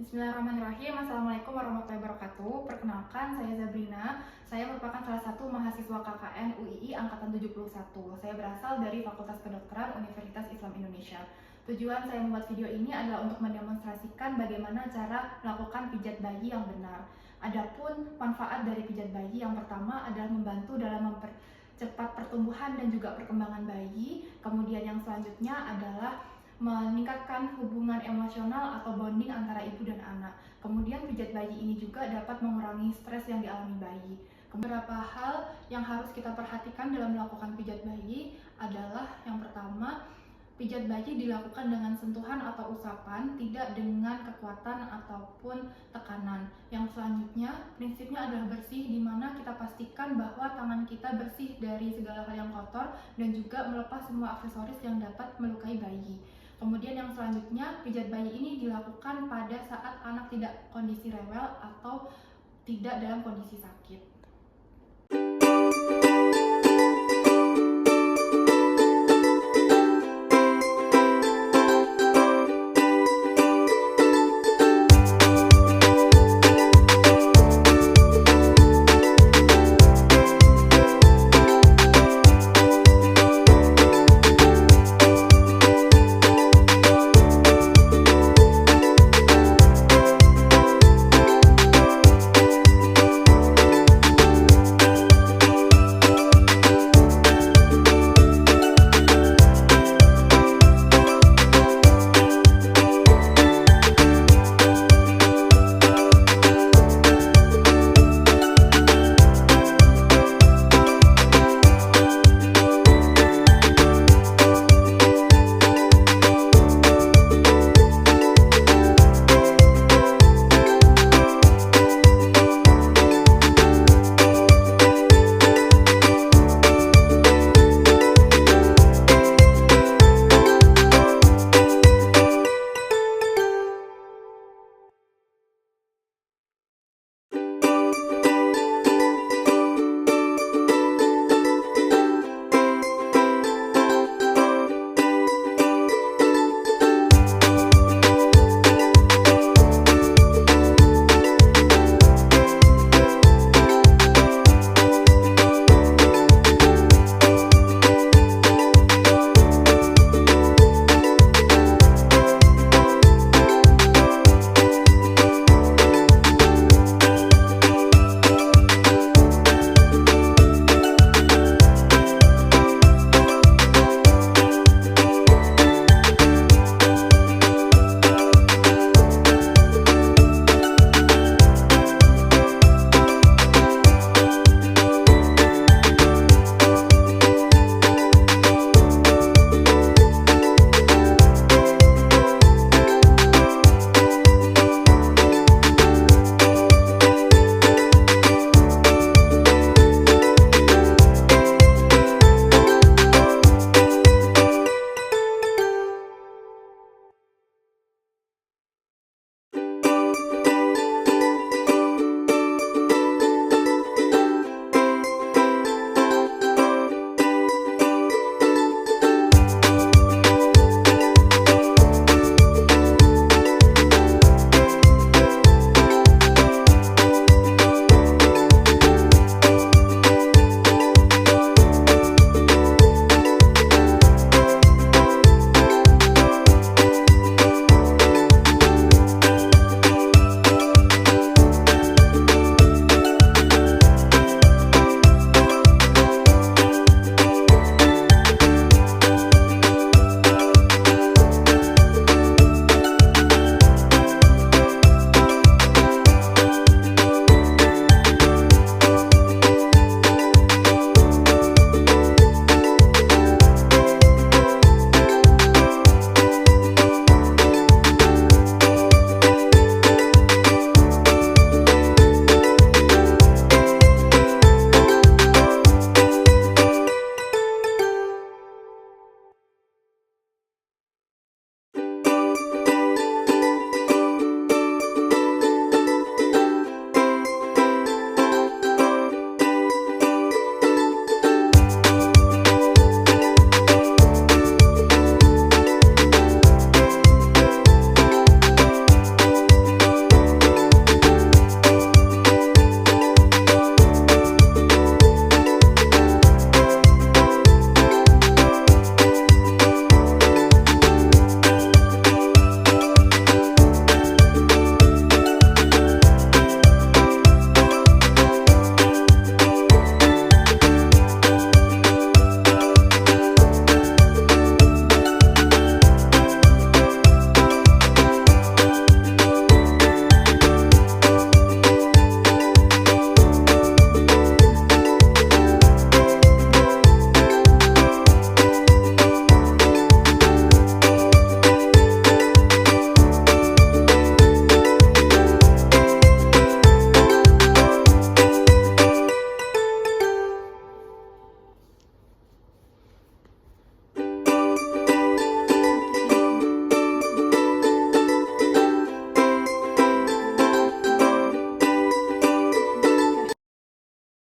Bismillahirrahmanirrahim. Assalamualaikum warahmatullahi wabarakatuh. Perkenalkan, saya Zabrina. Saya merupakan salah satu mahasiswa KKN UII Angkatan 71. Saya berasal dari Fakultas Kedokteran Universitas Islam Indonesia. Tujuan saya membuat video ini adalah untuk mendemonstrasikan bagaimana cara melakukan pijat bayi yang benar. Adapun manfaat dari pijat bayi yang pertama adalah membantu dalam mempercepat pertumbuhan dan juga perkembangan bayi. Kemudian yang selanjutnya adalah meningkatkan hubungan emosional atau bonding antara ibu dan anak. Kemudian pijat bayi ini juga dapat mengurangi stres yang dialami bayi. Beberapa hal yang harus kita perhatikan dalam melakukan pijat bayi adalah yang pertama, pijat bayi dilakukan dengan sentuhan atau usapan, tidak dengan kekuatan ataupun tekanan. Yang selanjutnya, prinsipnya adalah bersih, di mana kita pastikan bahwa tangan kita bersih dari segala hal yang kotor dan juga melepas semua aksesoris yang dapat melukai bayi. Kemudian yang selanjutnya, pijat bayi ini dilakukan pada saat anak tidak kondisi rewel atau tidak dalam kondisi sakit.